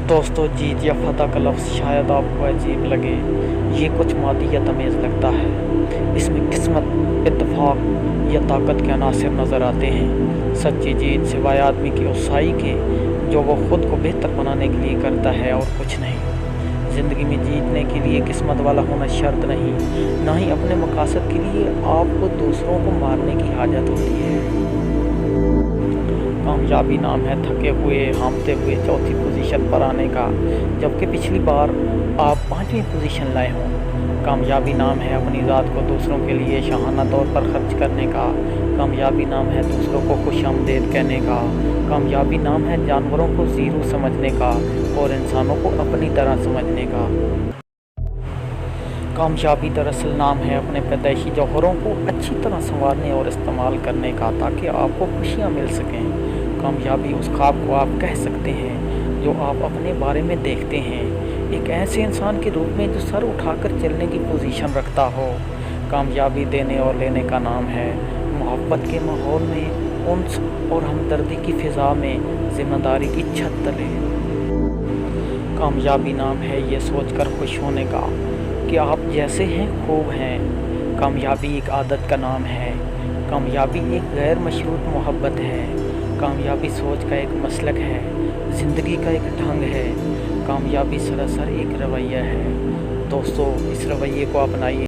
दोस्तों, जीत या फतह का लफ्ज़ शायद आपको अजीब लगे। ये कुछ मादियत अमेज़ लगता है। इसमें किस्मत, इत्तेफाक या ताकत के अनासिर नज़र आते हैं। सच्ची जीत सिवाय आदमी की उसाई के, जो वो ख़ुद को बेहतर बनाने के लिए करता है, और कुछ नहीं। ज़िंदगी में जीतने के लिए किस्मत वाला होना शर्त नहीं, ना ही अपने मकासद के लिए आपको दूसरों को मारने की हाजत होती है। कामयाबी नाम है थके हुए, हांफते हुए चौथी पोजीशन पर आने का, जबकि पिछली बार आप 5वीं पोजीशन लाए हों। कामयाबी नाम है अपनी ज़ात को दूसरों के लिए शाहाना तौर पर खर्च करने का। कामयाबी नाम है दूसरों को खुशामदीद कहने का। कामयाबी नाम है जानवरों को ज़ीरो समझने का और इंसानों को अपनी तरह समझने का। कामयाबी दरअसल नाम है अपने पैदाइशी जौहरों को अच्छी तरह संवारने और इस्तेमाल करने का, ताकि आपको खुशियाँ मिल सकें। कामयाबी उस ख्वाब को आप कह सकते हैं जो आप अपने बारे में देखते हैं, एक ऐसे इंसान के रूप में जो सर उठाकर चलने की पोजीशन रखता हो। कामयाबी देने और लेने का नाम है मोहब्बत के माहौल में, उन्स और हमदर्दी की फ़िज़ा में, ज़िम्मेदारी की छत तले। कामयाबी नाम है ये सोचकर खुश होने का कि आप जैसे हैं खूब हैं। कामयाबी एक आदत का नाम है। कामयाबी एक गैर मशरूत मोहब्बत है। कामयाबी सोच का एक मसलक है, ज़िंदगी का एक ढंग है। कामयाबी सरासर एक रवैया है। दोस्तों, इस रवैये को अपनाइए।